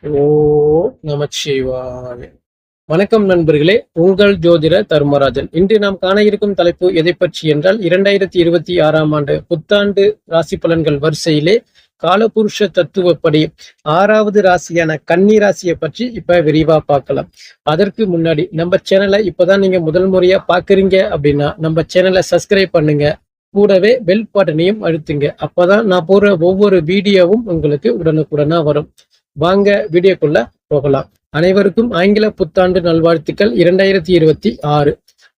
ஓ நமச்சிவாய. வணக்கம் நண்பர்களே, உங்கள் ஜோதிட தர்மராஜன். இன்று நாம் காண இருக்கும் தலைப்பு எதை பற்றி என்றால் 2026ஆம் ஆண்டு புத்தாண்டு ராசி பலன்கள் வரிசையிலே காலபுருஷ தத்துவப்படி 6வது ராசியான கன்னி ராசியை பற்றி இப்ப விரிவா பார்க்கலாம். அதற்கு முன்னாடி நம்ம சேனலை இப்பதான் நீங்க முதல் முறையா பாக்குறீங்க அப்படின்னா நம்ம சேனலை சப்ஸ்கிரைப் பண்ணுங்க. கூடவே பெல் பட்டனையும் அழுத்துங்க. அப்பதான் நான் போற ஒவ்வொரு வீடியோவும் உங்களுக்கு உடனுக்குடனா வரும். வாங்க வீடியோக்குள்ள போகலாம். அனைவருக்கும் ஆங்கில புத்தாண்டு நல்வாழ்த்துக்கள் 2026.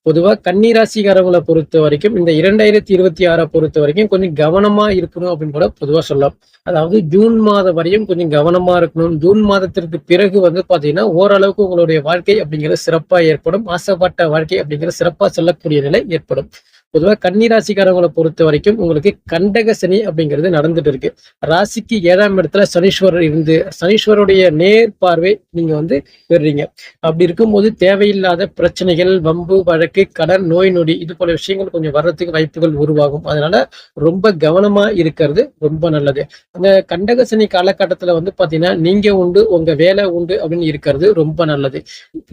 பொதுவா கன்னிராசிக்காரங்களை பொறுத்த வரைக்கும் இந்த 2026 பொறுத்த வரைக்கும் கொஞ்சம் கவனமா இருக்கணும் அப்படின்னு கூட பொதுவா சொல்லலாம். அதாவது ஜூன் மாதம் வரையும் கொஞ்சம் கவனமா இருக்கணும். ஜூன் மாதத்திற்கு பிறகு பாத்தீங்கன்னா ஓரளவுக்கு உங்களுடைய வாழ்க்கை அப்படிங்கிறது சிறப்பா ஏற்படும். ஆசைப்பட்ட வாழ்க்கை அப்படிங்கிறது சிறப்பா செல்லக்கூடிய நிலை ஏற்படும். பொதுவாக கன்னிராசிக்காரங்களை பொறுத்த வரைக்கும் உங்களுக்கு கண்டக சனி அப்படிங்கிறது நடந்துட்டு இருக்கு. ராசிக்கு 7ஆம் இடத்துல சனீஸ்வரர் இருந்து சனீஸ்வருடைய நேர் பார்வை நீங்க பெறுறீங்க. அப்படி இருக்கும்போது தேவையில்லாத பிரச்சனைகள், வம்பு வழக்கு, கடன், நோய் நொடி இது போல விஷயங்கள் கொஞ்சம் வர்றதுக்கு வாய்ப்புகள் உருவாகும். அதனால ரொம்ப கவனமா இருக்கிறது ரொம்ப நல்லது. அந்த கண்டக சனி காலகட்டத்துல பாத்தீங்கன்னா நீங்க உண்டு, உங்க வேலை உண்டு அப்படின்னு இருக்கிறது ரொம்ப நல்லது.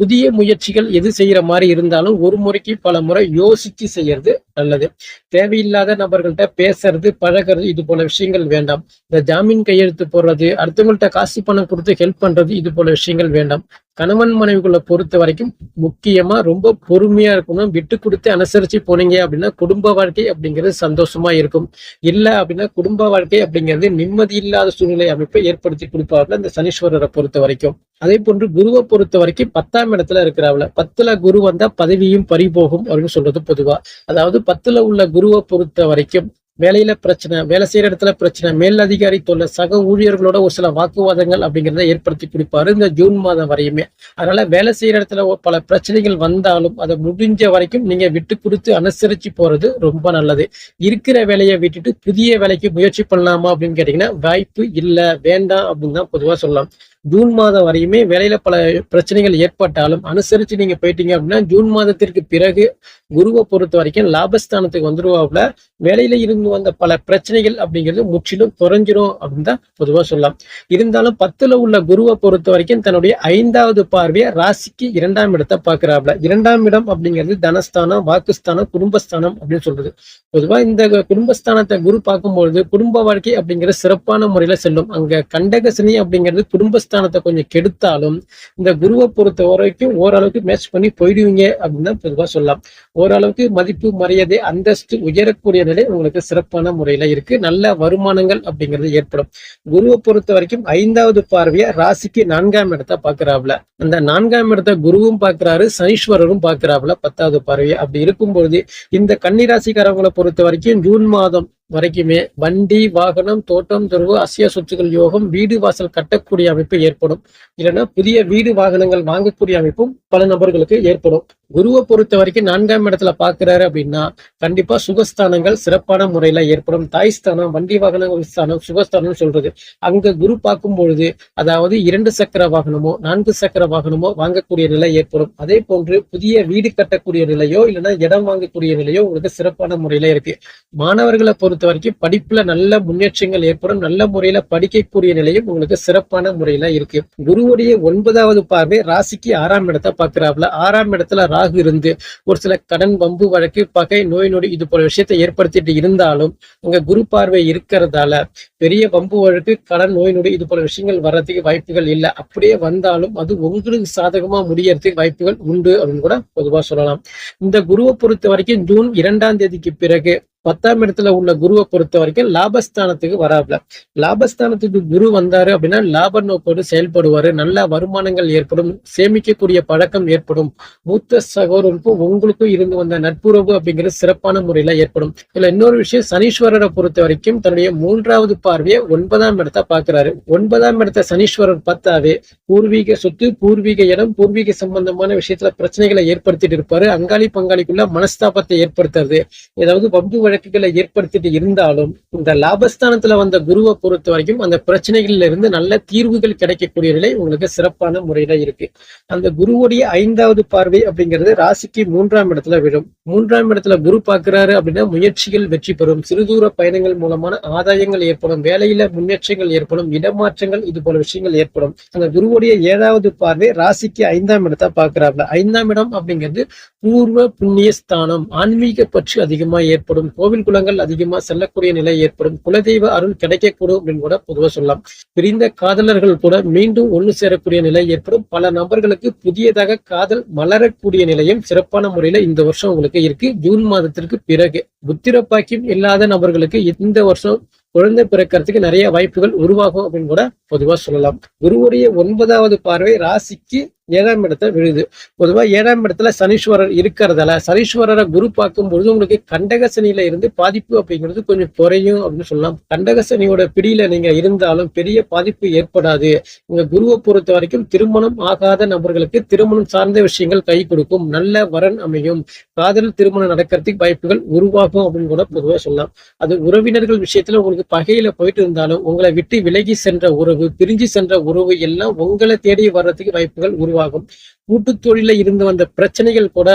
புதிய முயற்சிகள் எது செய்யற மாதிரி இருந்தாலும் ஒரு முறைக்கு பல முறை யோசிச்சு செய்யறது நல்லது. தேவையில்லாத நபர்கள்ட்ட பேசுறது, பழகிறது இது போல விஷயங்கள் வேண்டாம். இந்த ஜாமீன் கையெழுத்து போடுறது, அடுத்தவங்கள்ட்ட காசு பணம் கொடுத்து ஹெல்ப் பண்றது இது போல விஷயங்கள் வேண்டாம். கணவன் மனைவிக்குள்ள பொறுத்த வரைக்கும் முக்கியமா ரொம்ப பொறுமையா இருக்கணும். விட்டு கொடுத்து அனுசரிச்சு போனீங்க அப்படின்னா குடும்ப வாழ்க்கை அப்படிங்கிறது சந்தோஷமா இருக்கும். இல்ல அப்படின்னா குடும்ப வாழ்க்கை அப்படிங்கிறது நிம்மதி இல்லாத சூழ்நிலை அமைப்பை ஏற்படுத்தி கொடுப்பார்கள் இந்த சனீஸ்வரரை பொறுத்த வரைக்கும். அதே போன்று குருவை பொறுத்த வரைக்கும் 10ஆம் இடத்துல இருக்கிறாப்ல. 10ல குரு வந்தா பதவியும் பறிபோகும் அப்படின்னு சொல்றது பொதுவா. அதாவது 10ல உள்ள குருவை பொறுத்த வரைக்கும் வேலையில பிரச்சனை, வேலை செய்யற இடத்துல பிரச்சனை, மேல் அதிகாரி தொல்லை, சக ஊழியர்களோட ஒரு சில வாக்குவாதங்கள் அப்படிங்கிறத ஏற்படுத்தி கொடுப்பாரு இந்த ஜூன் மாதம் வரையுமே. அதனால வேலை செய்யற இடத்துல பல பிரச்சனைகள் வந்தாலும் அதை முடிஞ்ச வரைக்கும் நீங்க விட்டு கொடுத்து அனுசரிச்சு போறது ரொம்ப நல்லது. இருக்கிற வேலையை விட்டுட்டு புதிய வேலைக்கு முயற்சி பண்ணலாமா அப்படின்னு கேட்டீங்கன்னா வாய்ப்பு இல்லை, வேண்டாம் அப்படின்னு தான் பொதுவா சொல்லலாம். ஜூன் மாதம் வரையுமே வேலையில பல பிரச்சனைகள் ஏற்பட்டாலும் அனுசரிச்சு நீங்க போயிட்டீங்க அப்படின்னா ஜூன் மாதத்திற்கு பிறகு குருவை பொறுத்த வரைக்கும் லாபஸ்தானத்துக்கு வந்துருவாப்புல. வேலையில இருந்து வந்த பல பிரச்சனைகள் அப்படிங்கிறது முற்றிலும் குறைஞ்சிரும் அப்படின்னு தான் பொதுவா சொல்லலாம். இருந்தாலும் 10ல உள்ள குருவை பொறுத்த வரைக்கும் தன்னுடைய 5வது பார்வையை ராசிக்கு 2ஆம் இடத்தை பாக்குறாப்ல. 2ஆம் இடம் அப்படிங்கிறது தனஸ்தானம், வாக்குஸ்தானம், குடும்பஸ்தானம் அப்படின்னு சொல்றது. பொதுவா இந்த குடும்பஸ்தானத்தை குரு பார்க்கும்பொழுது குடும்ப வாழ்க்கை அப்படிங்கிறது சிறப்பான முறையில செல்லும். அங்க கண்டகசனி அப்படிங்கிறது குடும்பஸ்தானத்தை கொஞ்சம் கெடுத்தாலும் இந்த குருவை பொறுத்த வரைக்கும் ஓரளவுக்கு மேட்ச் பண்ணி போயிடுவீங்க அப்படின்னு தான் பொதுவா சொல்லலாம். ஓரளவுக்கு மதிப்பு, மரியாதை, அந்தஸ்து உயரக்கூடிய நிலை உங்களுக்கு சிறப்பான முறையில இருக்கு. நல்ல வருமானங்கள் அப்படிங்கிறது ஏற்படும். குருவை பொறுத்த வரைக்கும் 5வது பார்வையா ராசிக்கு 4ஆம் இடத்தை பாக்குறாப்ல. அந்த 4ஆம் இடத்தை குருவும் பாக்குறாரு, சனீஸ்வரரும் பாக்குறாப்ல 10வது பார்வையா. அப்படி இருக்கும்பொழுது இந்த கன்னிராசிக்காரங்களை பொறுத்த வரைக்கும் ஜூன் மாதம் வரைக்குமே வண்டி, வாகனம், தோட்டம், துறவு, அசிய சொத்துக்கள் யோகம், வீடு வாசல் கட்டக்கூடிய அமைப்பு ஏற்படும். இல்லைன்னா புதிய வீடு வாகனங்கள் வாங்கக்கூடிய அமைப்பும் பல நபர்களுக்கு ஏற்படும். குருவை பொறுத்த வரைக்கும் 4ஆம் இடத்துல பாக்குறாரு அப்படின்னா கண்டிப்பா சுகஸ்தானங்கள் சிறப்பான முறையில ஏற்படும். தாய்ஸ்தானம், வண்டி வாகன ஸ்தானம், சுகஸ்தானம் சொல்றது. அங்க குரு பார்க்கும் பொழுது அதாவது 2 சக்கர வாகனமோ 4 சக்கர வாகனமோ வாங்கக்கூடிய நிலை ஏற்படும். அதே போன்று புதிய வீடு கட்டக்கூடிய நிலையோ இல்லைன்னா இடம் வாங்கக்கூடிய நிலையோ உங்களுக்கு சிறப்பான முறையில இருக்கு. மாணவர்களை பொறுத்த வரைக்கும் படிப்புல நல்ல முன்னேற்றங்கள் ஏற்படும். நல்ல முறையில படிக்கக்கூடிய நிலையும் உங்களுக்கு சிறப்பான முறையில இருக்கு. குருவுடைய 9வது பார்வை ராசிக்கு 6ஆம் இடத்தை பாக்குறாப்ல. 6ஆம் இடத்துல ராகு இருந்து ஒரு சில கடன், வம்பு வழக்கு, பகை, நோய் நொடி இது போல விஷயத்தை ஏற்படுத்திட்டு இருந்தாலும் உங்க குரு பார்வை இருக்கிறதால பெரிய வம்பு வழக்கு, கடன், நோய் நொடி இது போல விஷயங்கள் வர்றதுக்கு வாய்ப்புகள் இல்லை. அப்படியே வந்தாலும் அது உங்களுக்கு சாதகமா முடியறதுக்கு வாய்ப்புகள் உண்டு அப்படின்னு கூட பொதுவா சொல்லலாம். இந்த குருவை பொறுத்த வரைக்கும் ஜூன் 2ஆம் தேதிக்கு பிறகு 10ஆம் இடத்துல உள்ள குருவை பொறுத்த வரைக்கும் லாபஸ்தானத்துக்கு வராப்ல. லாபஸ்தானத்துக்கு குரு வந்தாரு அப்படின்னா லாப நோக்கோடு செயல்படுவாரு. நல்ல வருமானங்கள் ஏற்படும். சேமிக்கக்கூடிய பழக்கம் ஏற்படும். மூத்த சகோதரருக்கும் உங்களுக்கும் இருந்து வந்த நட்புறவு அப்படிங்கிறது சிறப்பான முறையில ஏற்படும். இதுல இன்னொரு விஷயம், சனீஸ்வரரை பொறுத்த வரைக்கும் தன்னுடைய 3வது பார்வையை 9ஆம் இடத்தை பாக்குறாரு. 9ஆம் இடத்தை சனீஸ்வரர் பார்த்தாவே பூர்வீக சொத்து, பூர்வீக இடம், பூர்வீக சம்பந்தமான விஷயத்துல பிரச்சனைகளை ஏற்படுத்திட்டு இருப்பாரு. அங்காளி பங்காளிக்குள்ள மனஸ்தாபத்தை ஏற்படுத்துறது, ஏதாவது வம்பு வழக்குகளை ஏற்படுத்திட்டு இருந்தாலும் இந்த லாபஸ்தானத்துல வந்த குருவை பொறுத்த வரைக்கும் அந்த பிரச்சனைகள்ல இருந்து நல்ல தீர்வுகள் கிடைக்கக்கூடிய நிலை உங்களுக்கு சிறப்பான முறையில இருக்கு. அந்த குருவுடைய 5வது பார்வை அப்படிங்கிறது ராசிக்கு 3ஆம் இடத்துல விழும். 3ஆம் இடத்துல குரு பார்க்கிறாரு அப்படின்னா முயற்சிகள் வெற்றி பெறும், சிறுதூர பயணங்கள் மூலமான ஆதாயங்கள் ஏற்படும், வேலையில முன்னேற்றங்கள் ஏற்படும், இடமாற்றங்கள், இது போல விஷயங்கள் ஏற்படும். அந்த குருவுடைய 7வது பார்வை ராசிக்கு 5ஆம் இடத்தை பார்க்கிறாப்ல. 5ஆம் இடம் அப்படிங்கிறது பூர்வ புண்ணிய ஸ்தானம். ஆன்மீக பற்று அதிகமா ஏற்படும், கோவில் குளங்கள் அதிகமா செல்லக்கூடிய நிலை ஏற்படும், குலதெய்வ அருள் கிடைக்கக்கூடும் அப்படின்னு கூட பொதுவாக சொல்லலாம். பிரிந்த காதலர்கள் கூட மீண்டும் ஒண்ணு சேரக்கூடிய நிலை ஏற்படும். பல நபர்களுக்கு புதியதாக காதல் மலரக்கூடிய நிலையும் சிறப்பான முறையில இந்த வருஷம் உங்களுக்கு இருக்கு. ஜூன் மாதத்திற்கு பிறகு புத்திரப்பாக்கியம் இல்லாத நபர்களுக்கு இந்த வருஷம் குழந்தை பிறக்கிறதுக்கு நிறைய வாய்ப்புகள் உருவாகும் அப்படின்னு கூட பொதுவா சொல்லலாம். குருவுடைய 9வது பார்வை ராசிக்கு 7ஆம் இடத்தை விழுது. பொதுவா 7ஆம் இடத்துல சனீஸ்வரர் இருக்கிறதால சனீஸ்வரரை குரு பார்க்கும் பொழுது உங்களுக்கு கண்டக சனியில இருந்து பாதிப்பு அப்படிங்கிறது கொஞ்சம் குறையும் அப்படின்னு சொல்லலாம். கண்டக சனியோட பிடியில நீங்க இருந்தாலும் பெரிய பாதிப்பு ஏற்படாது. உங்க குருவை பொறுத்த வரைக்கும் திருமணம் ஆகாத நபர்களுக்கு திருமணம் சார்ந்த விஷயங்கள் கை கொடுக்கும், நல்ல வரன் அமையும், காதல் திருமணம் நடக்கிறதுக்கு வாய்ப்புகள் உருவாகும் அப்படின்னு கூட பொதுவாக சொல்லலாம். அது உறவினர்கள் விஷயத்துல உங்களுக்கு பகையில போயிட்டு இருந்தாலும் உங்களை விட்டு விலகி சென்ற உறவு, பிரிஞ்சு சென்ற உறவு எல்லாம் உங்களை தேடி வர்றதுக்கு வாய்ப்புகள் உருவாகும். கூட்டு தொழில இருந்து வந்த பிரச்சனைகள் கூட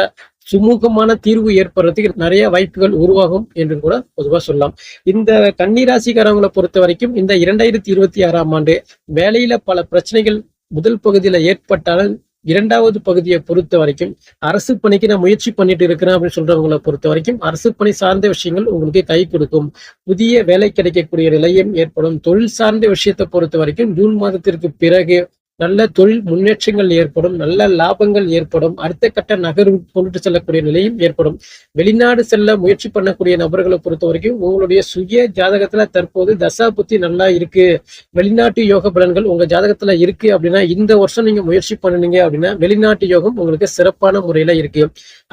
சுமூகமான தீர்வு ஏற்படுறதுக்கு நிறைய வாய்ப்புகள் உருவாகும் என்று கூட பொதுவா சொல்லலாம். இந்த கன்னிராசிக்காரங்களை பொறுத்த வரைக்கும் இந்த 2026ஆம் ஆண்டு வேலையில பல பிரச்சனைகள் முதல் பகுதியில ஏற்பட்டாலும் 2வது பகுதியை பொறுத்த வரைக்கும் அரசு பணிக்கு நான் முயற்சி பண்ணிட்டு இருக்கிறேன் அப்படின்னு சொல்றவங்களை பொறுத்த வரைக்கும் அரசு பணி சார்ந்த விஷயங்கள் உங்களுக்கு கை கொடுக்கும், புதிய வேலை கிடைக்கக்கூடிய நிலையும் ஏற்படும். தொழில் சார்ந்த விஷயத்தை பொறுத்த வரைக்கும் ஜூன் மாதத்திற்கு பிறகு நல்ல தொழில் முன்னேற்றங்கள் ஏற்படும், நல்ல லாபங்கள் ஏற்படும், அடுத்த கட்ட நகர்வு கொண்டு செல்லக்கூடிய நிலையும் ஏற்படும். வெளிநாடு செல்ல முயற்சி பண்ணக்கூடிய நபர்களை பொறுத்த வரைக்கும் உங்களுடைய சுய ஜாதகத்துல தற்போது தசா புத்தி நல்லா இருக்கு, வெளிநாட்டு யோக பலன்கள் உங்க ஜாதகத்துல இருக்கு அப்படின்னா இந்த வருஷம் நீங்க முயற்சி பண்ணுனீங்க அப்படின்னா வெளிநாட்டு யோகம் உங்களுக்கு சிறப்பான முறையில இருக்கு.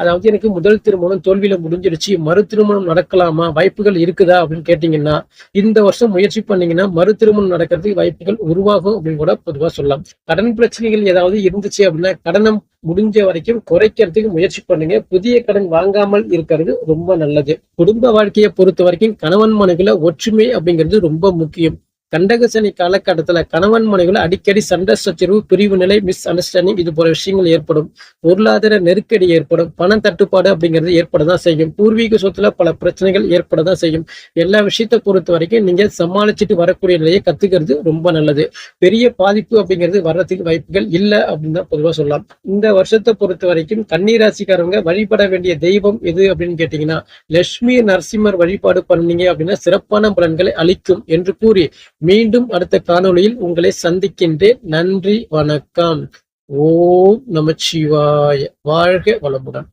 அதாவது எனக்கு முதல் திருமணம் தோல்வியில முடிஞ்சிருச்சு, மறு திருமணம் நடக்கலாமா, வாய்ப்புகள் இருக்குதா அப்படின்னு கேட்டீங்கன்னா இந்த வருஷம் முயற்சி பண்ணீங்கன்னா மறு திருமணம் நடக்கிறதுக்கு வாய்ப்புகள் உருவாகும் அப்படின்னு கூட பொதுவா சொல்லலாம். கடன் பிரச்சனைகள் ஏதாவது இருந்துச்சு அப்படின்னா கடனை முடிஞ்ச வரைக்கும் குறைக்கிறதுக்கு முயற்சி பண்ணுங்க. புதிய கடன் வாங்காமல் இருக்கிறது ரொம்ப நல்லது. குடும்ப வாழ்க்கையை பொறுத்த வரைக்கும் கணவன் மனைவில ஒற்றுமை அப்படிங்கிறது ரொம்ப முக்கியம். கண்டக சனி காலகட்டத்துல கணவன் மனைவில அடிக்கடி சண்டை சச்சரவு, பிரிவு நிலை, மிஸ் அண்டர்ஸ்டாண்டிங், இது போல விஷயங்கள் ஏற்படும். பொருளாதார நெருக்கடி ஏற்படும், பண தட்டுப்பாடு அப்படிங்கிறது ஏற்படதான் செய்யும். பூர்வீக சொத்துல பல பிரச்சனைகள் ஏற்படதான் செய்யும். எல்லா விஷயத்தை பொறுத்த வரைக்கும் நீங்க சமாளிச்சுட்டு வரக்கூடிய நிலையை கத்துக்கிறது ரொம்ப நல்லது. பெரிய பாதிப்பு அப்படிங்கிறது வர்றதுக்கு வாய்ப்புகள் இல்லை அப்படின்னு தான் பொதுவாக சொல்லலாம். இந்த வருஷத்தை பொறுத்த வரைக்கும் கன்னிராசிக்காரங்க வழிபட வேண்டிய தெய்வம் எது அப்படின்னு கேட்டீங்கன்னா லட்சுமி நரசிம்மர் வழிபாடு பண்ணீங்க அப்படின்னா சிறப்பான பலன்களை அளிக்கும் என்று கூறி மீண்டும் அடுத்த காணொளியில் உங்களை சந்திக்கின்றேன். நன்றி, வணக்கம். ஓம் நமச்சிவாய. வாழ்க வளமுடன்.